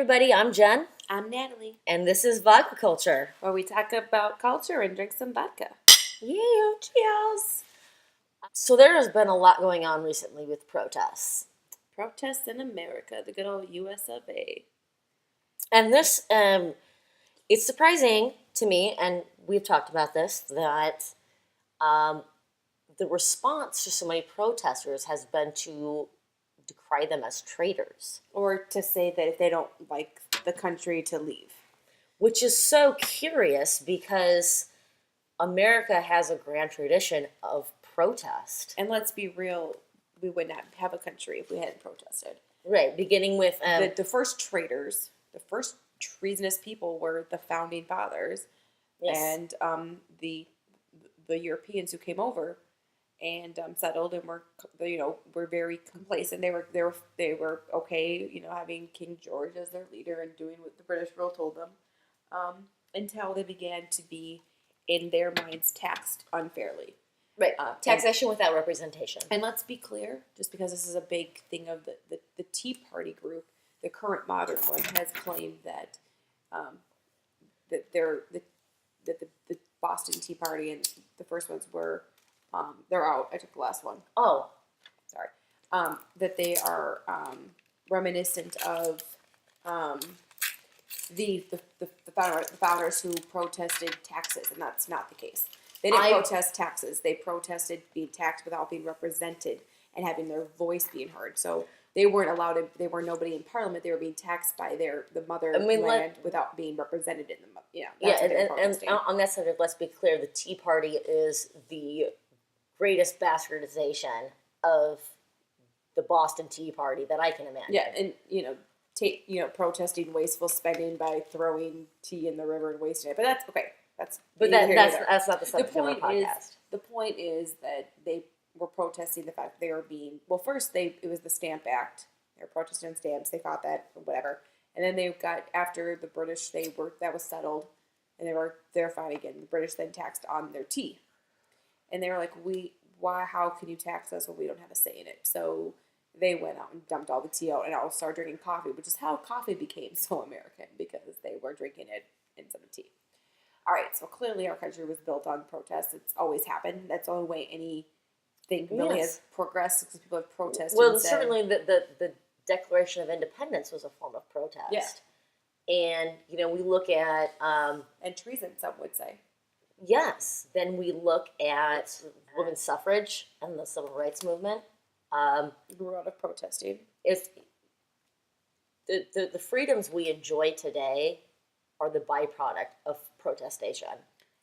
everybody, I'm Jen, I'm Natalie, and this is Vodka Culture. where we talk about culture and drink some vodka. Yeah. Cheers! So there has been a lot going on recently with protests. Protests in America, the good old US of A. And this, it's surprising to me, and we've talked about this, that the response to so many protesters has been to decry them as traitors. Or to say that if they don't like the country, to leave. Which is so curious because America has a grand tradition of protest. And let's be real, we would not have a country if we hadn't protested. Right, beginning with... the first traitors, the first treasonous people were the founding fathers. Yes. And the Europeans who came over and settled and were very complacent. They were okay, having King George as their leader and doing what the British rule told them, until they began to be, in their minds, taxed unfairly. Right, taxation without representation. And let's be clear, just because this is a big thing of the Tea Party group, the current modern one has claimed that the Boston Tea Party and the first ones were. They're out. I took the last one. Oh. Sorry. That they are reminiscent of the founders who protested taxes, and that's not the case. They didn't protest taxes. They protested being taxed without being represented and having their voice being heard. So they weren't allowed to. They were nobody in Parliament. They were being taxed by the motherland without being represented in the. And on that subject, let's be clear: the Tea Party is the greatest bastardization of the Boston Tea Party that I can imagine. Yeah, and protesting wasteful spending by throwing tea in the river and wasting it. But that's okay. That's not the subject of our podcast. The point is that they were protesting the fact that they were being first it was the Stamp Act. They were protesting on stamps. They fought that or whatever, and then they got after the British. That was settled, and they're fine again. The British then taxed on their tea. And they were like, how can you tax us when we don't have a say in it? So they went out and dumped all the tea out and all started drinking coffee, which is how coffee became so American, because they were drinking it instead of tea. All right, so clearly our country was built on protests. It's always happened. That's the only way anything really has progressed, because people have protested. Well, certainly the Declaration of Independence was a form of protest. Yeah. And, we look at... and treason, some would say. Yes. Then we look at women's suffrage and the civil rights movement. Grew out of protesting. It's the freedoms we enjoy today are the byproduct of protestation.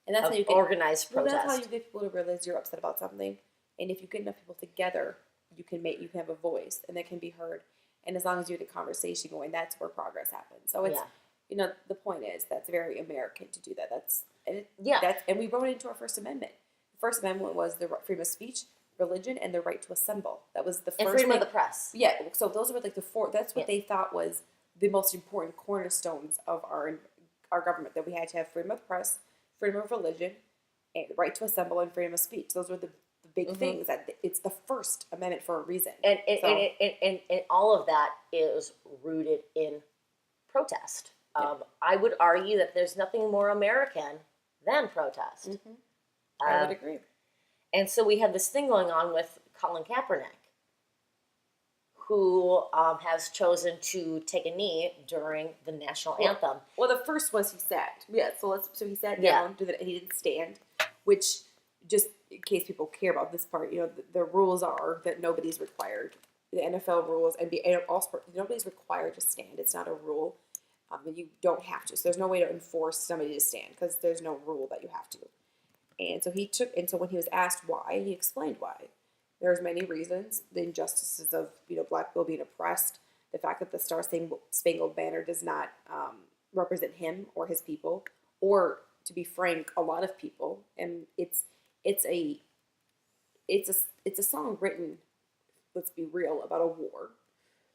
And that's how you get organized protest. That's how you get people to realize you're upset about something. And if you get enough people together, you can have a voice, and that can be heard. And as long as you get a conversation going, that's where progress happens. So it's the point is that's very American to do that. And we wrote it into our First Amendment. The First Amendment was the freedom of speech, religion, and the right to assemble. That was the first. And freedom of the press. Yeah. So those were like the four. That's what they thought was the most important cornerstones of our government. That we had to have freedom of the press, freedom of religion, and the right to assemble, and freedom of speech. Those were the big things. That it's the First Amendment for a reason. And all of that is rooted in protest. I would argue that there's nothing more American than protest. Mm-hmm. I would agree. And so we have this thing going on with Colin Kaepernick, who has chosen to take a knee during the national anthem. Well, the first was he sat. Yeah, so he sat down, and he didn't stand, which, just in case people care about this part, the rules are that nobody's required. The NFL rules, NBA, all sports, nobody's required to stand. It's not a rule. You don't have to. So there's no way to enforce somebody to stand, because there's no rule that you have to. And so when he was asked why, he explained why. There's many reasons. The injustices of black people being oppressed, the fact that the Star Spangled Banner does not represent him or his people, or, to be frank, a lot of people. And it's a song written, let's be real, about a war.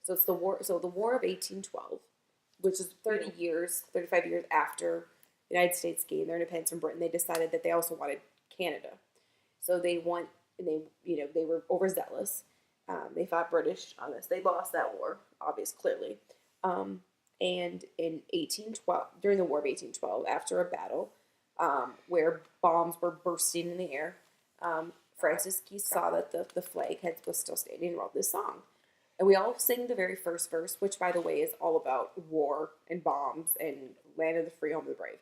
So it's the war. So the War of 1812. Which is 35 years after the United States gained their independence from Britain. They decided that they also wanted Canada. So they were overzealous. They fought British on this. They lost that war, clearly. And in 1812, during the War of 1812, after a battle where bombs were bursting in the air, Francis Key saw that the flag was still standing and wrote this song. And we all sing the very first verse, which, by the way, is all about war and bombs and land of the free, home of the brave.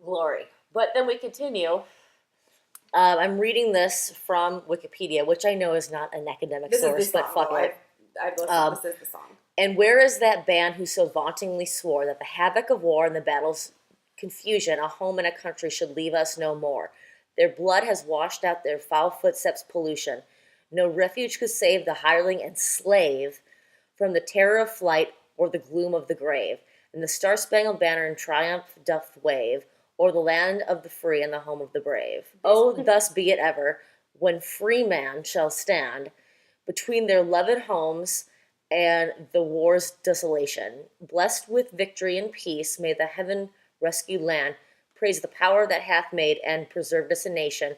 Glory. But then we continue. I'm reading this from Wikipedia, which I know is not an academic source, but fuck it. I've listened. This is the song. And where is that band who so vauntingly swore that the havoc of war and the battle's confusion, a home and a country, should leave us no more? Their blood has washed out their foul footsteps' pollution. No refuge could save the hireling and slave from the terror of flight or the gloom of the grave. And the star-spangled banner in triumph doth wave o'er the land of the free and the home of the brave. Oh, thus be it ever, when free man shall stand between their loved homes and the war's desolation. Blessed with victory and peace, may the heaven-rescued land praise the power that hath made and preserved us a nation.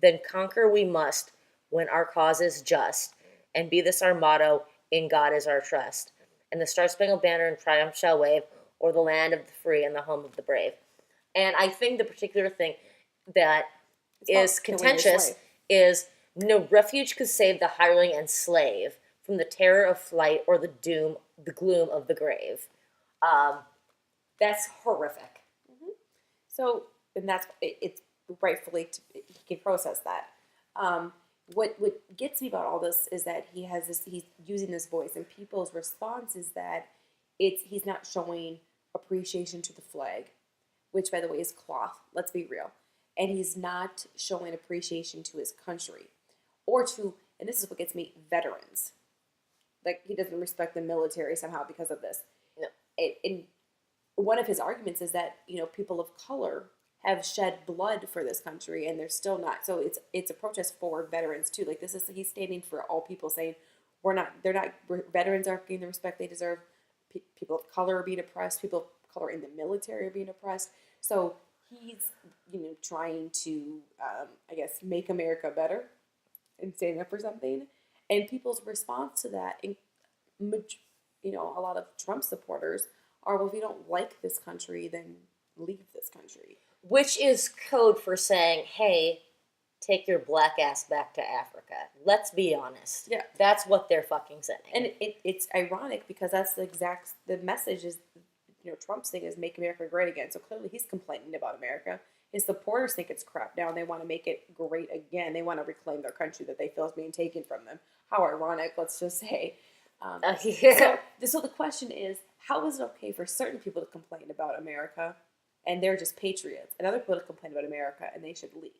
Then conquer we must, when our cause is just, and be this our motto, in God is our trust. And the star-spangled banner in triumph shall wave o'er the land of the free and the home of the brave. And I think the particular thing that is contentious is no refuge could save the hireling and slave from the terror of flight or the gloom of the grave. That's horrific. Mm-hmm. So, and that's it's rightfully he can process that. What gets me about all this is that he's using this voice, and people's response is that he's not showing appreciation to the flag, which, by the way, is cloth. Let's be real. And he's not showing appreciation to his country or to, and this is what gets me, veterans. Like, he doesn't respect the military somehow because of this. No. And one of his arguments is that, people of color have shed blood for this country and they're still not. So it's a protest for veterans too. Like, he's standing for all people, saying veterans aren't getting the respect they deserve. People of color are being oppressed. People of color in the military are being oppressed. So he's, trying to, make America better and standing up for something. And people's response to that, a lot of Trump supporters are, well, if you don't like this country, then leave this country. Which is code for saying, hey, take your black ass back to Africa. Let's be honest. Yeah. That's what they're fucking saying. And it's ironic because that's the message is, Trump's thing is make America great again. So clearly he's complaining about America. His supporters think it's crap now and they want to make it great again. They want to reclaim their country that they feel is being taken from them. How ironic, let's just say. Yeah. So the question is, how is it okay for certain people to complain about America and they're just patriots, and other people to complain about America and they should leave?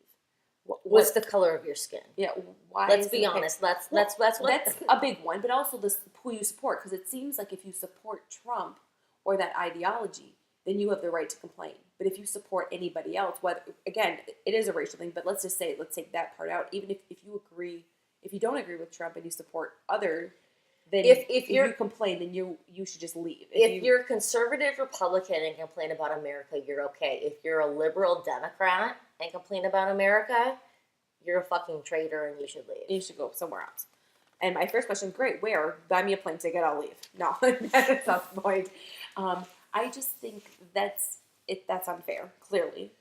What's the color of your skin? Yeah, why? Let's be honest. That's a big one, but also who you support, because it seems like if you support Trump or that ideology, then you have the right to complain. But if you support anybody else, whether, again, it is a racial thing, but let's take that part out. Even if you don't agree with Trump and you support other, then if you complain, then you should just leave. If you're a conservative Republican and complain about America, you're okay. If you're a liberal Democrat and complain about America, you're a fucking traitor and you should leave. You should go somewhere else. And my first question, great, where? Buy me a plane ticket, I'll leave. No, that's not the point. I just think that's unfair, clearly.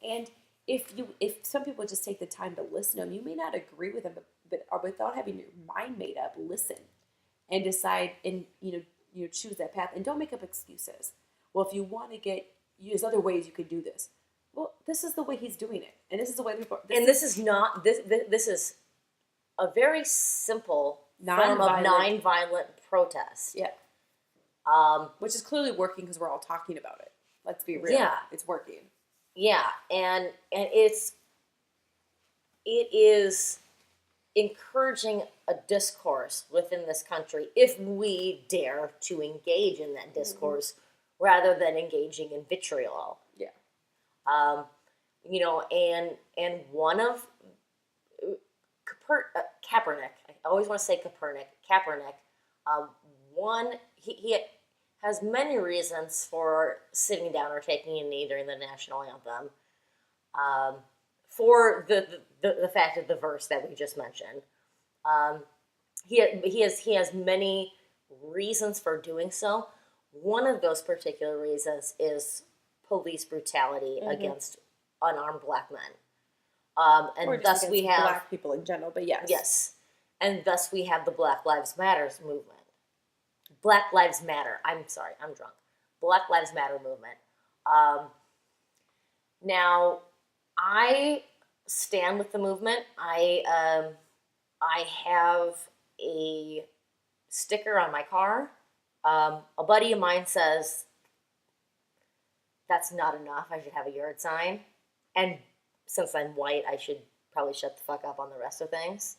And if some people just take the time to listen to them, you may not agree with them, but without having your mind made up, listen and decide and choose that path, and don't make up excuses. Well, if you want to there's other ways you could do this. Well, this is the way he's doing it, and this is the way people. This is a very simple form of non-violent protest. Yeah. Which is clearly working because we're all talking about it. Let's be real. Yeah. It's working. Yeah, and it is encouraging a discourse within this country if we dare to engage in that discourse rather than engaging in vitriol. Yeah. And one of Kaepernick, I always want to say Kaepernick, he has many reasons for sitting down or taking a knee during the national anthem. For the fact of the verse that we just mentioned, he has many reasons for doing so. One of those particular reasons is police brutality against unarmed black men. Or And just thus we against have, black people in general, but yes. yes, and thus we have the Black Lives Matters movement. Black Lives Matter. I'm sorry, I'm drunk. Black Lives Matter movement. Now, I stand with the movement. I have a sticker on my car. A buddy of mine says that's not enough. I should have a yard sign. And since I'm white, I should probably shut the fuck up on the rest of things.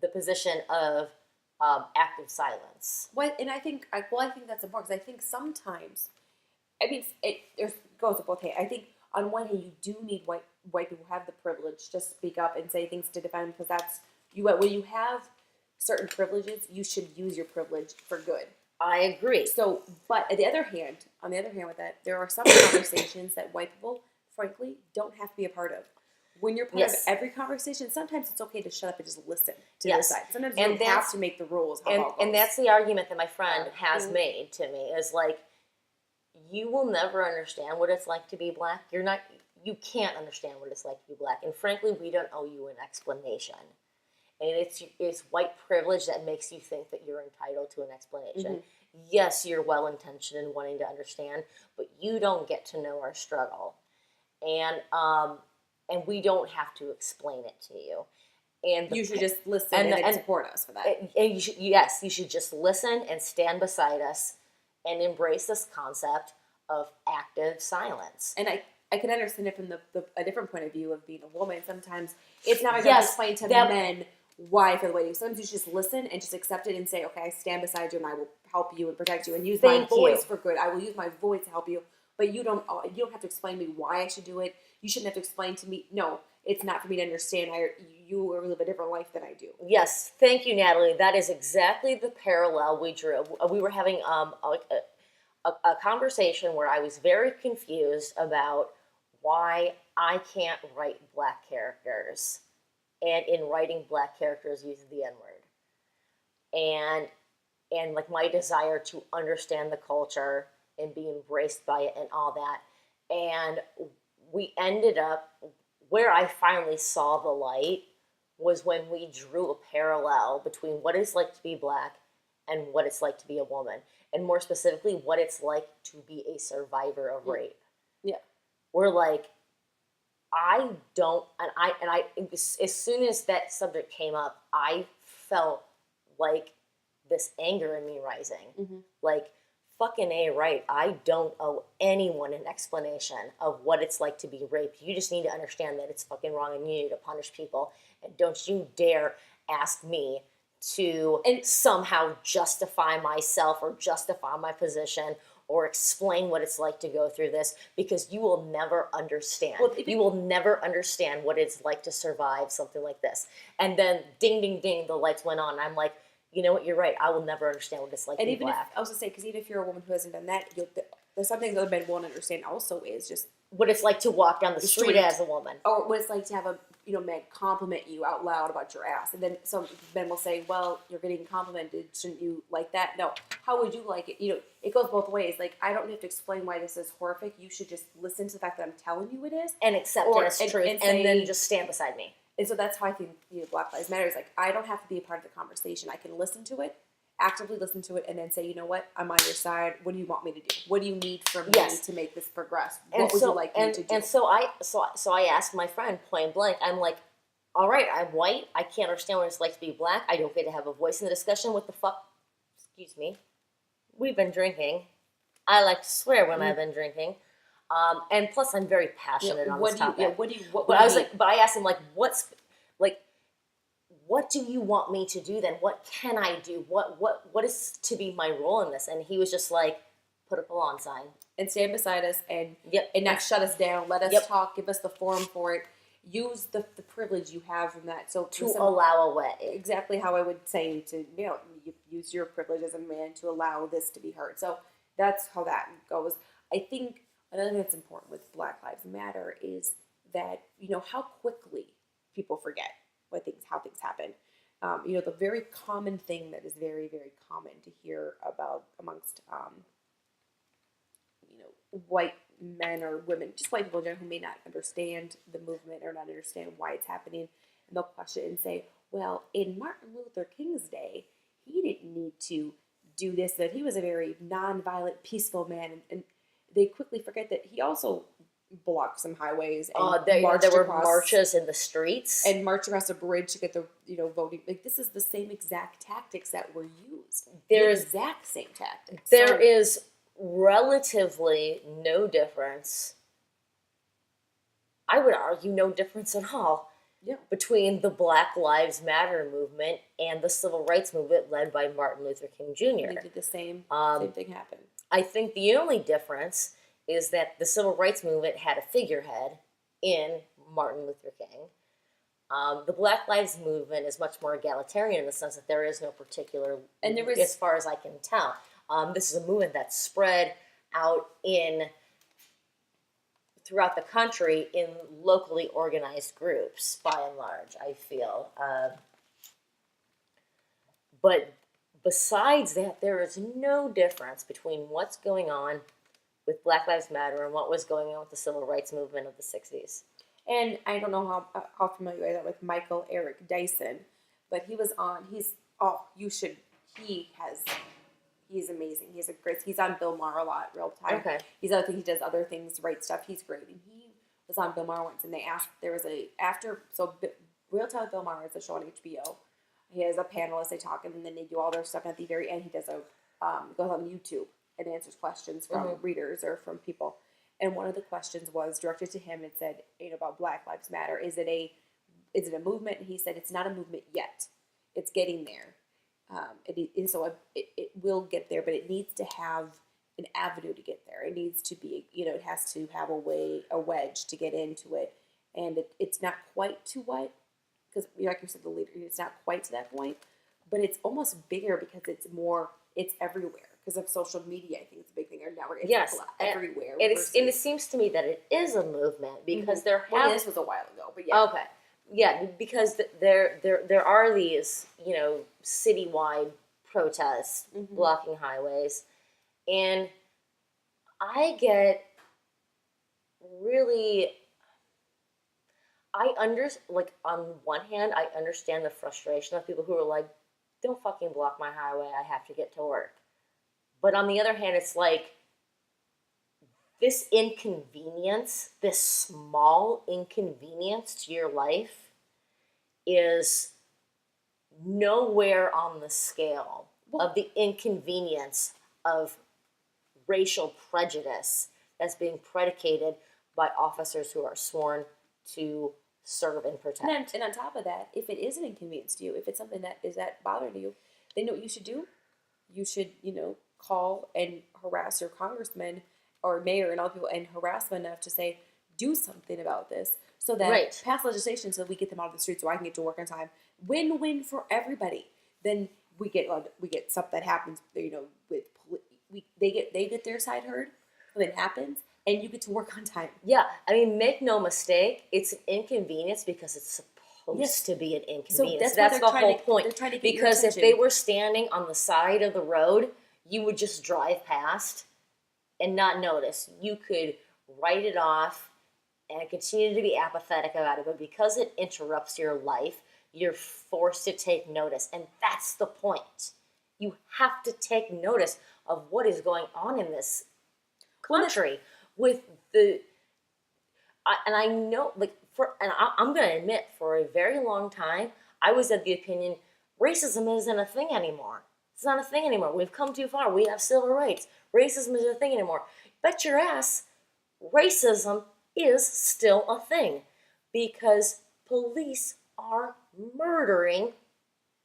The position of active silence. And I think that's important because I think sometimes, it goes both ways. I think on one hand, you do need white people who have the privilege to speak up and say things to defend, because that's when you have certain privileges, you should use your privilege for good. I agree. So, but on the other hand with that, there are some conversations that white people, frankly, don't have to be a part of. When you're part of every conversation, sometimes it's okay to shut up and just listen to the side. Sometimes you don't have to make the rules. And that's the argument that my friend has made to me, is like, you will never understand what it's like to be black. You can't understand what it's like to be black. And frankly, we don't owe you an explanation. And it's white privilege that makes you think that you're entitled to an explanation. Yes, you're well-intentioned in wanting to understand, but you don't get to know our struggle. And we don't have to explain it to you. And you should just listen and support us for that. And you should just listen and stand beside us and embrace this concept of active silence. And I can understand it from a different point of view of being a woman. Sometimes it's not going to explain to men why I feel the way you do. Sometimes you should just listen and just accept it and say, okay, I stand beside you and I will help you and protect you and use my voice for good. I will use my voice to help you. But you don't have to explain to me why I should do it. You shouldn't have to explain to me. No, it's not for me to understand. You live a different life than I do. Yes, thank you, Natalie. That is exactly the parallel we drew. We were having a conversation where I was very confused about why I can't write black characters, and in writing black characters use the N-word, and like my desire to understand the culture and be embraced by it and all that. And we ended up, where I finally saw the light was when we drew a parallel between what it's like to be black and what it's like to be a woman, and more specifically, what it's like to be a survivor of rape. Yeah. We're like, I don't, and I, as soon as that subject came up, I felt like this anger in me rising. Like, fucking A, right, I don't owe anyone an explanation of what it's like to be raped. You just need to understand that it's fucking wrong and you need to punish people. And don't you dare ask me to somehow justify myself or justify my position or explain what it's like to go through this, because you will never understand. You will never understand what it's like to survive something like this. And then ding, ding, ding, the lights went on. I'm like, you know what, you're right. I will never understand what it's like to be black. I was going to say, because even if you're a woman who hasn't done that, there's something that other men won't understand also is just what it's like to walk down the street as a woman. Or what it's like to have a man compliment you out loud about your ass. And then some men will say, well, you're getting complimented. Shouldn't you like that? No. How would you like it? It goes both ways. Like, I don't have to explain why this is horrific. You should just listen to the fact that I'm telling you it is. And accept it as truth. And then just stand beside me. And so that's how I think Black Lives Matter is. Like, I don't have to be a part of the conversation. I can listen to it, actively listen to it, and then say, you know what? I'm on your side. What do you want me to do? What do you need from me to make this progress? What would you like me to do? And so I asked my friend point blank. I'm like, all right, I'm white. I can't understand what it's like to be black. I don't get to have a voice in the discussion. What the fuck? Excuse me. We've been drinking. I like to swear when I've been drinking. And plus, I'm very passionate on this topic. But I asked him, like, what do you want me to do then? What can I do? What is to be my role in this? And he was just like, put up a lawn sign and stand beside us and not shut us down. Let us talk. Give us the forum for it. Use the privilege you have from that. So to allow a way. Exactly how I would say to use your privilege as a man to allow this to be heard. So that's how that goes. I think another thing that's important with Black Lives Matter is that how quickly people forget how things happen. The very common thing that is very, very common to hear about amongst white men or women, just white people in general, who may not understand the movement or not understand why it's happening, and they'll question it and say, well, in Martin Luther King's day, he didn't need to do this, that he was a very nonviolent, peaceful man, and they quickly forget that he also blocked some highways and there were marches in the streets and marched across a bridge to get the voting. Like, this is the same exact tactics that were used. The exact same tactics. There is relatively no difference. I would argue no difference at all between the Black Lives Matter movement and the civil rights movement led by Martin Luther King Jr. They did the same thing happen. I think the only difference is that the civil rights movement had a figurehead in Martin Luther King. The Black Lives Movement is much more egalitarian in the sense that there is no particular, and there is, as far as I can tell, this is a movement that's spread out throughout the country in locally organized groups, by and large, I feel. But besides that, there is no difference between what's going on with Black Lives Matter and what was going on with the civil rights movement of the 60s. And I don't know how familiar you are with Michael Eric Dyson, but he was on, he's amazing. He's on Bill Maher a lot, real time. Okay. He does other things, right stuff. He's great. And he was on Bill Maher once, and they asked, Real Time with Bill Maher is a show on HBO. He has a panelist, they talk, and then they do all their stuff, and at the very end, he does goes on YouTube and answers questions from readers or from people. And one of the questions was directed to him and said, about Black Lives Matter. Is it a movement? And he said, it's not a movement yet. It's getting there. It will get there, but it needs to have an avenue to get there. It needs to be, it has to have a wedge to get into it. And it's not quite to what, because like you said, the leader, it's not quite to that point, but it's almost bigger because it's everywhere. Because of social media, I think it's a big thing. Or network, it's everywhere. And it seems to me that it is a movement because this was a while ago, but yeah. Okay. Yeah, because there are these, citywide protests blocking highways, and I get really, on one hand, I understand the frustration of people who are like, don't fucking block my highway, I have to get to work. But on the other hand, it's like, this inconvenience, this small inconvenience to your life is nowhere on the scale of the inconvenience of racial prejudice that's being predicated by officers who are sworn to serve and protect. And on top of that, if it is an inconvenience to you, if it's something that is that bothering you, then you know what you should do? You should, call and harass your congressman or mayor and all people and harass them enough to say, do something about this so that pass legislation so that we get them out of the streets so I can get to work on time. Win-win for everybody. Then we get stuff that happens, with they get their side heard when it happens, and you get to work on time. Yeah, I mean, make no mistake, it's an inconvenience because it's supposed to be an inconvenience. So that's the whole point. Because if they were standing on the side of the road, you would just drive past and not notice. You could write it off and continue to be apathetic about it, but because it interrupts your life, you're forced to take notice, and that's the point. You have to take notice of what is going on in this country I'm going to admit, for a very long time, I was of the opinion racism isn't a thing anymore. It's not a thing anymore. We've come too far. We have civil rights. Racism isn't a thing anymore. Bet your ass, racism is still a thing because police are murdering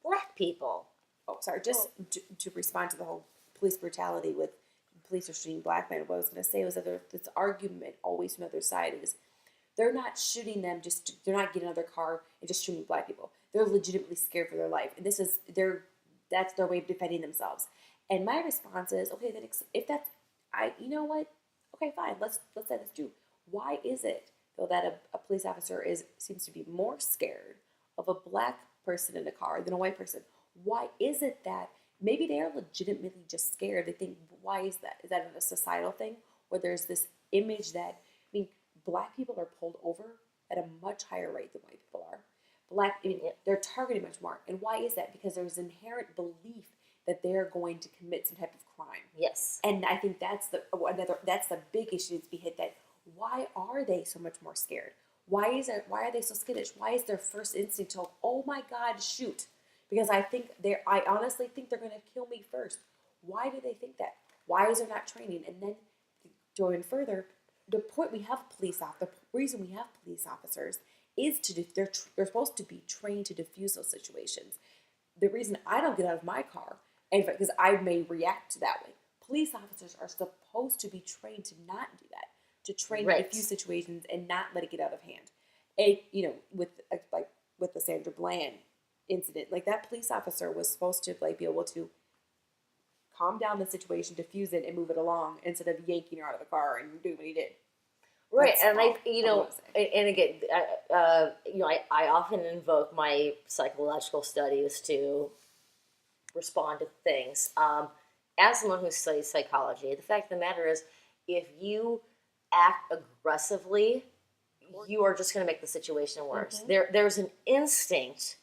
Black people. Oh, sorry. Just to respond to the whole police brutality with police are shooting Black men, what I was going to say was that this argument always from the other side is they're not shooting them, they're not getting out of their car and just shooting Black people. They're legitimately scared for their life. And that's their way of defending themselves. And my response is, okay, then if that's, you know what? Okay, fine. Let's say that's true. Why is it though that a police officer seems to be more scared of a Black person in a car than a white person? Why is it that maybe they are legitimately just scared? They think, why is that? Is that a societal thing? where there's this image that, I mean, black people are pulled over at a much higher rate than white people are. They're targeted much more. And why is that? Because there's inherent belief that they're going to commit some type of crime. Yes. And I think that's the big issue to be hit, that why are they so much more scared? Why are they so skittish? Why is their first instinct to, oh my God, shoot? Because I honestly think they're going to kill me first. Why do they think that? Why is there not training? And then going further, the reason we have police officers is they're supposed to be trained to diffuse those situations. The reason I don't get out of my car, and because I may react that way, police officers are supposed to be trained to not do that, to train to diffuse situations and not let it get out of hand. And with the Sandra Bland incident, like that police officer was supposed to be able to calm down the situation, diffuse it, and move it along instead of yanking her out of the car and doing what he did. Right, and and again, I often invoke my psychological studies to respond to things. As someone who studies psychology, the fact of the matter is, if you act aggressively, you are just going to make the situation worse. Mm-hmm. There's an instinct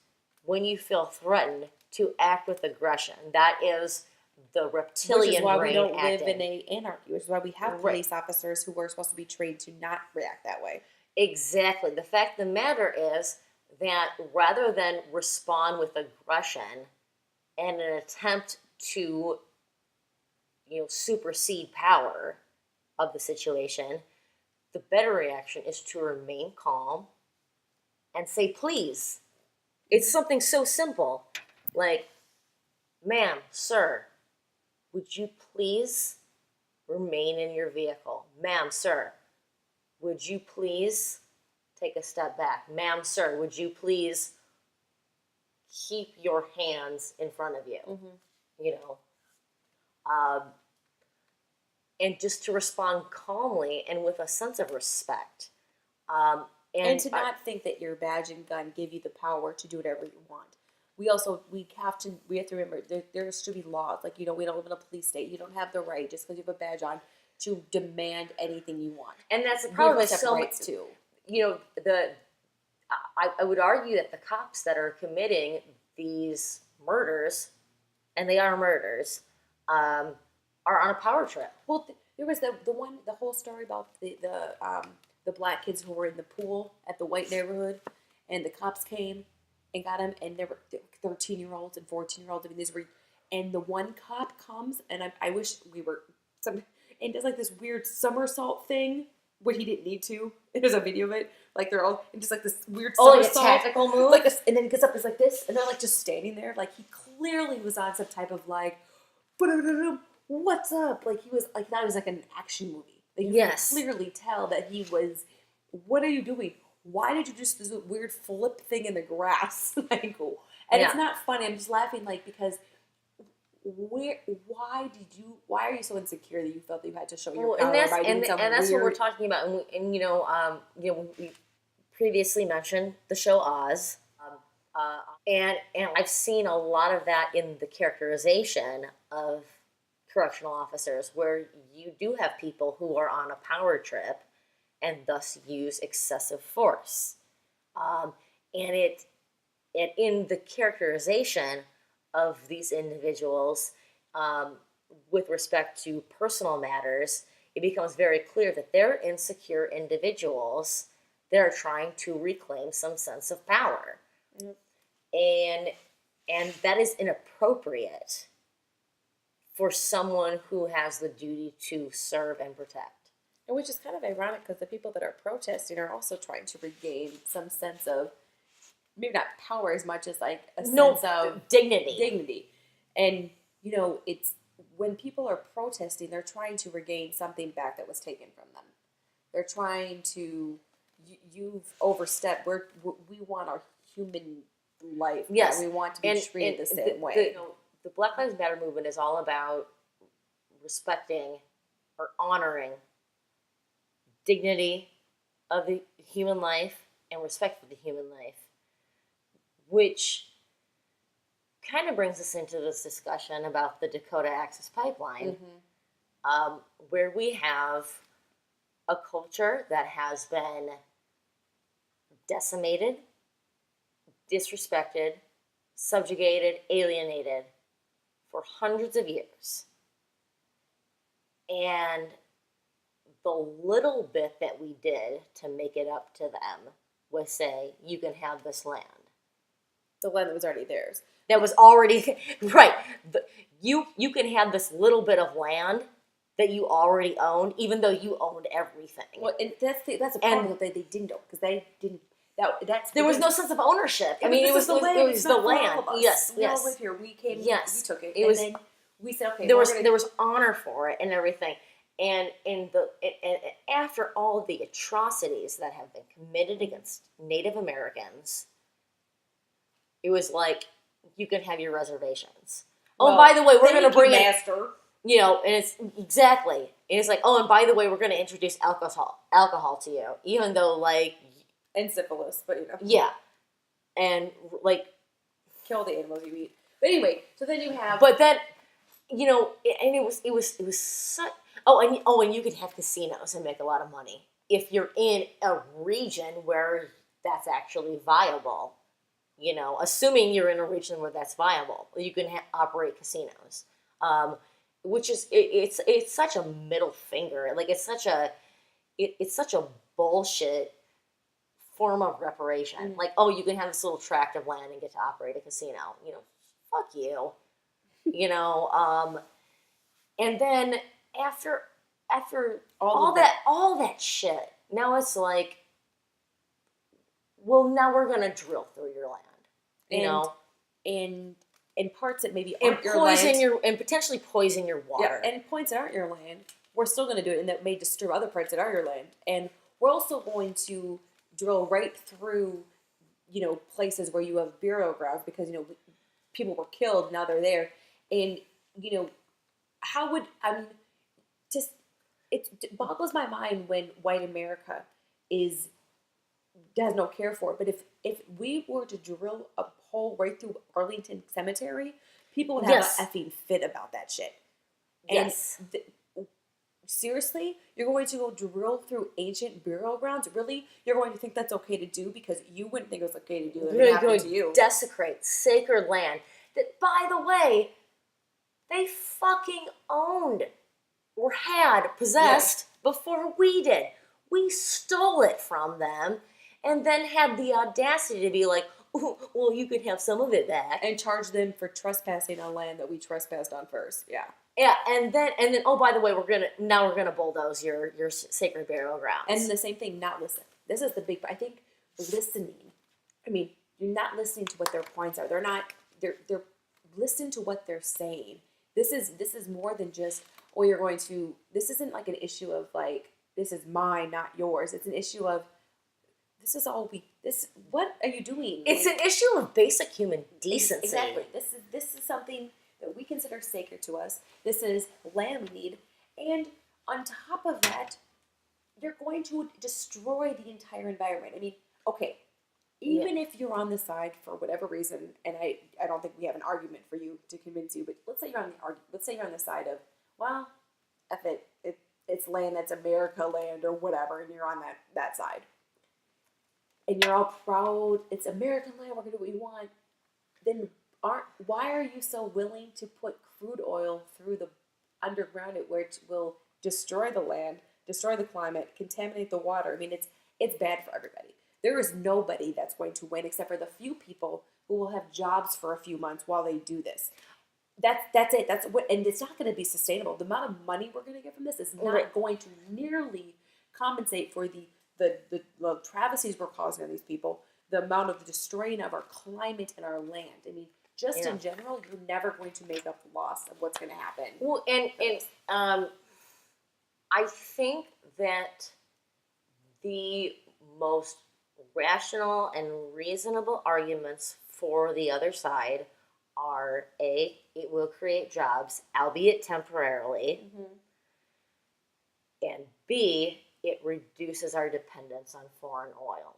when you feel threatened to act with aggression. That is the reptilian brain. Which is why we don't live in an anarchy, which is why we have police officers who are supposed to be trained to not react that way. Exactly. The fact of the matter is that rather than respond with aggression and an attempt to, supersede power of the situation, the better reaction is to remain calm and say, please. It's something so simple, like, ma'am, sir, would you please remain in your vehicle? Ma'am, sir, would you please take a step back? Ma'am, sir, would you please keep your hands in front of you? Mm-hmm. And just to respond calmly and with a sense of respect. And to not think that your badge and gun give you the power to do whatever you want. We have to remember there should be laws. Like, we don't live in a police state. You don't have the right, just because you have a badge on, to demand anything you want. And that's the problem with so rights too. I would argue that the cops that are committing these murders, and they are murders, are on a power trip. Well, there was the whole story about the black kids who were in the pool at the white neighborhood, and the cops came and got them, and they were 13-year-olds and 14-year-olds. I mean, and the one cop comes, and I wish we were and does this weird somersault thing where he didn't need to. There's a video of it, they're all in just this weird somersault, like a tactical move, and then gets up like this, and they're just standing there, he clearly was on some type of what's up? He was that was an action movie. You could clearly tell that he was. What are you doing? Why did you just do this weird flip thing in the grass? It's not funny. I'm just laughing because why are you so insecure that you felt that you had to show your power by doing something and that's weird? what we're talking about. And we previously mentioned the show Oz, and I've seen a lot of that in the characterization of correctional officers, where you do have people who are on a power trip and thus use excessive force. And in the characterization of these individuals, with respect to personal matters, it becomes very clear that they're insecure individuals that are trying to reclaim some sense of power. Mm-hmm. And that is inappropriate for someone who has the duty to serve and protect. And which is kind of ironic, because the people that are protesting are also trying to regain some sense of, maybe not power as much as a sense of dignity. And, it's when people are protesting, they're trying to regain something back that was taken from them. They're trying to, you've overstepped. We want our human life. Yes. We want to be treated the same way. The Black Lives Matter movement is all about respecting or honoring dignity of the human life and respect for the human life, which kind of brings us into this discussion about the Dakota Access Pipeline. Mm-hmm. where we have a culture that has been decimated, disrespected, subjugated, alienated for hundreds of years. And the little bit that we did to make it up to them was say, you can have this land. The land that was already theirs. That was already, right. You can have this little bit of land that you already owned, even though you owned everything. Well, and that's a problem that they didn't own, because they didn't. There was no sense of ownership. I mean, it was the land. It was the land. Yes, we yes. all live here. We came. Yes, we took it. It was. And then we said, okay. There was honor for it and everything. And after all of the atrocities that have been committed against Native Americans, it was like, you can have your reservations. Oh, by the way, we're going to bring master. You know, and it's exactly. And it's like, oh, and by the way, we're going to introduce alcohol to you, even though, like, and syphilis, but yeah, and like, kill the animals you eat. But anyway, so then you have. But then, and it was such. And you can have casinos and make a lot of money if you're in a region where that's actually viable. Assuming you're in a region where that's viable, you can operate casinos. Which is it's such a middle finger. Like it's such a bullshit form of reparation. Mm-hmm. Like, oh, you can have this little tract of land and get to operate a casino. Fuck you. And then after all that shit, now it's like, well, now we're gonna drill through your land, and parts that maybe and aren't your land, and potentially poison your water. Yeah, and points that aren't your land, we're still going to do it, and that may disturb other parts that are your land. And we're also going to drill right through, places where you have burial grounds, because people were killed, now they're there, and how would it boggles my mind when white America has no care for it. But if we were to drill a hole right through Arlington Cemetery, people would have an effing fit about that shit. Yes. And seriously, you're going to go drill through ancient burial grounds? Really? You're going to think that's okay to do because you wouldn't think it was okay to do if it happened to you? Desecrate sacred land that, by the way, they fucking owned or had possessed before we did. We stole it from them and then had the audacity to be like, "Ooh, well, you can have some of it back." And charge them for trespassing on land that we trespassed on first. Yeah. Yeah, and then oh, by the way, we're gonna bulldoze your sacred burial grounds. And the same thing, not listen. This is the big. I think listening. I mean, you're not listening to what their points are. They're listen to what they're saying. This is more than just, oh, you're going to. This isn't like an issue of like, this is mine, not yours. It's an issue of, this is all we. What are you doing? It's an issue of basic human decency. Exactly. This is something that we consider sacred to us. This is land we need, and on top of that, you're going to destroy the entire environment. I mean, okay, even if you're on the side for whatever reason, and I don't think we have an argument for you to convince you, but let's say you're on the side of, well, F it, it's land that's America land or whatever, and you're on that side. And you're all proud, it's American land, we're going to do what we want, then why are you so willing to put crude oil through the underground, which will destroy the land, destroy the climate, contaminate the water? I mean, it's bad for everybody. There is nobody that's going to win except for the few people who will have jobs for a few months while they do this. That's it. And it's not going to be sustainable. The amount of money we're going to get from this is not going to nearly compensate for the travesties we're causing on these people, the amount of destroying of our climate and our land. I mean, just in general, you're never going to make up the loss of what's going to happen. Well, and I think that the most rational and reasonable arguments for the other side are A, it will create jobs, albeit temporarily, and B, it reduces our dependence on foreign oil,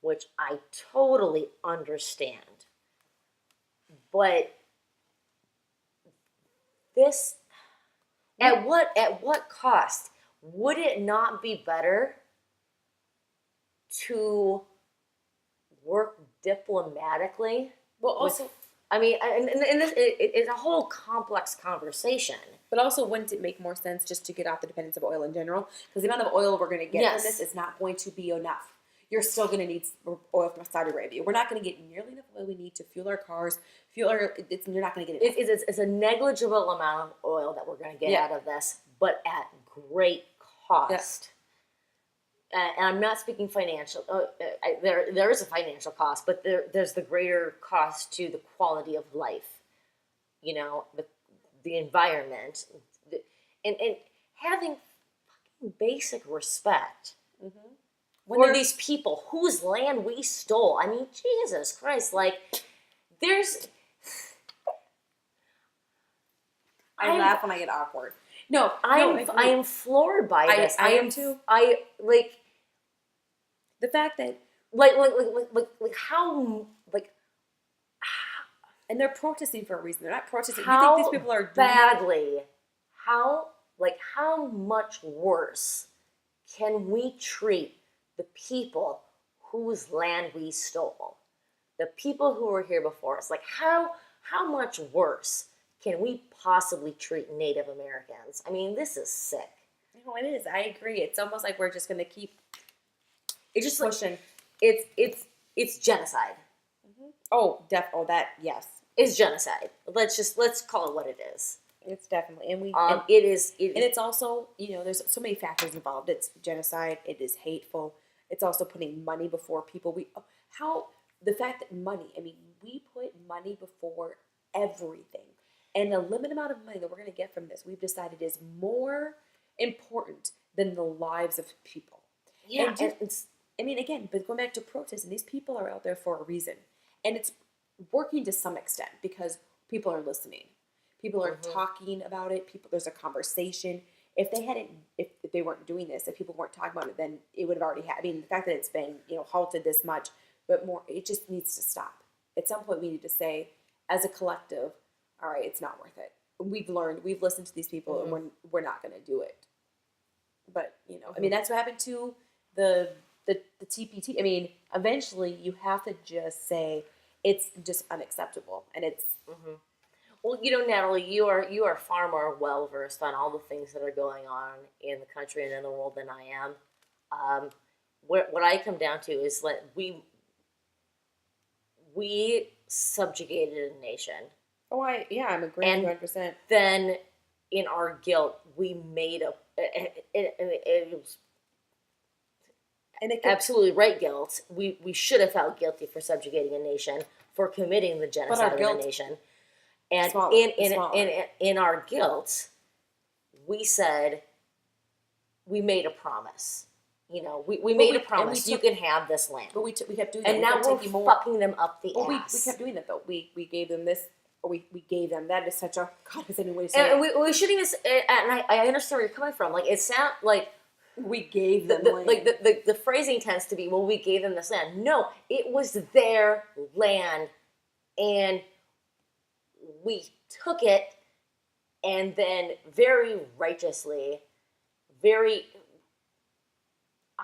which I totally understand. But At what cost? Would it not be better to work diplomatically? Well, also, I mean, and this, it's a whole complex conversation. but also, wouldn't it make more sense just to get off the dependence of oil in general? Because the amount of oil we're going to get from this is not going to be enough. You're still going to need oil from Saudi Arabia. We're not going to get nearly enough oil we need to fuel our cars. You're not going to get enough. It's a negligible amount of oil that we're going to get out of this, but at great cost. And I'm not speaking financial. There is a financial cost, but there's the greater cost to the quality of life. You know, the environment, and having fucking basic respect for these people whose land we stole. I mean, Jesus Christ! Like, there's. I laugh when I get awkward. No, I am floored by this. I am too. I like the fact that like how and they're protesting for a reason. They're not protesting. How you think these people are badly? How much worse can we treat the people whose land we stole? The people who were here before us. Like how much worse can we possibly treat Native Americans? I mean, this is sick. No, it is. I agree. It's almost like we're just going to keep. It's just pushing. It's genocide. Oh, yes. It's genocide. Let's call it what it is. It's definitely, and it is, and it's also, there's so many factors involved. It's genocide. It is hateful. It's also putting money before people. The fact that money. I mean, we put money before everything, and the limited amount of money that we're going to get from this, we've decided is more important than the lives of people. Yeah, again, but going back to protest, and these people are out there for a reason, and it's working to some extent because people are listening. People are talking about it. There's a conversation. If they weren't doing this, if people weren't talking about it, then it would have already happened. I mean, the fact that it's been, halted this much, but more, it just needs to stop. At some point, we need to say, as a collective, all right, it's not worth it. We've listened to these people, and we're not going to do it. But, I mean, that's what happened to the TPT. I mean, eventually, you have to just say, it's just unacceptable, and it's... Well, Natalie, you are far more well versed on all the things that are going on in the country and in the world than I am. What I come down to is that we subjugated a nation. Oh, I'm agreeing 100%. Then, in our guilt, we made it was absolutely right guilt. We should have felt guilty for subjugating a nation, for committing the genocide of a nation. And in our guilt, we said, we made a promise. We made a promise. You can have this land. But we kept doing that. And now we're fucking them up the ass. We kept doing that, though. We gave them this, or we gave them. That is such a condescending way to say it. We shouldn't even, and I understand where you're coming from. Like, it sounds like, we gave them land. Like, the phrasing tends to be, well, we gave them this land. No, it was their land, and we took it, and then very righteously, I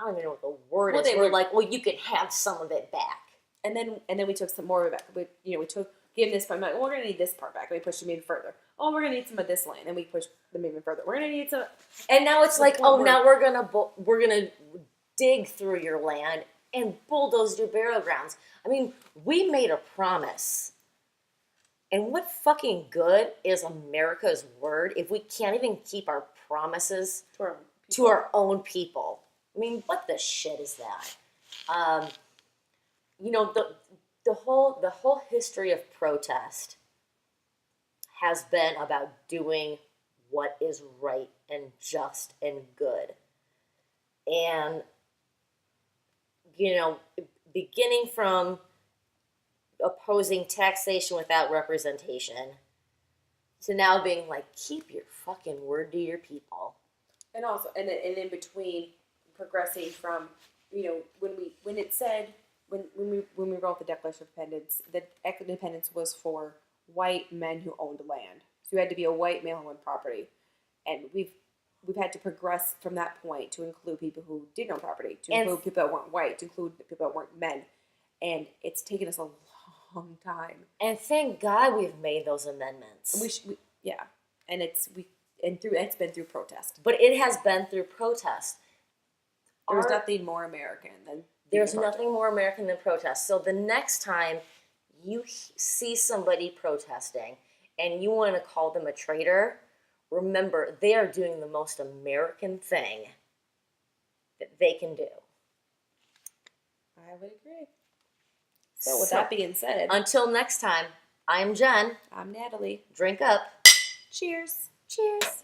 don't even know what the word is. We're like, well, you can have some of it back. And then we took some more of it back. We gave this part back. Well, we're going to need this part back. And we pushed them even further. Oh, we're going to need some of this land. And we pushed them even further. We're going to need some. And now it's like, now we're gonna dig through your land and bulldoze your burial grounds. I mean, we made a promise. And what fucking good is America's word if we can't even keep our promises to our own people? I mean, what the shit is that? The whole history of protest has been about doing what is right and just and good. And, beginning from opposing taxation without representation to now being like, keep your fucking word to your people. And also, and in between, progressing from, when we wrote the Declaration of Independence, the independence was for white men who owned land. So you had to be a white male who owned property. and we've had to progress from that point to include people who did own property, to And include people that weren't white, to include people that weren't men, and it's taken us a long time. And thank God we've made those amendments. And it's been through protest. But it has been through protest. There's nothing more American than There's nothing more American than protest. So the next time you see somebody protesting and you want to call them a traitor, remember they are doing the most American thing that they can do. I would agree. So with that being said, until next time, I'm Jen. I'm Natalie. Drink up. Cheers. Cheers.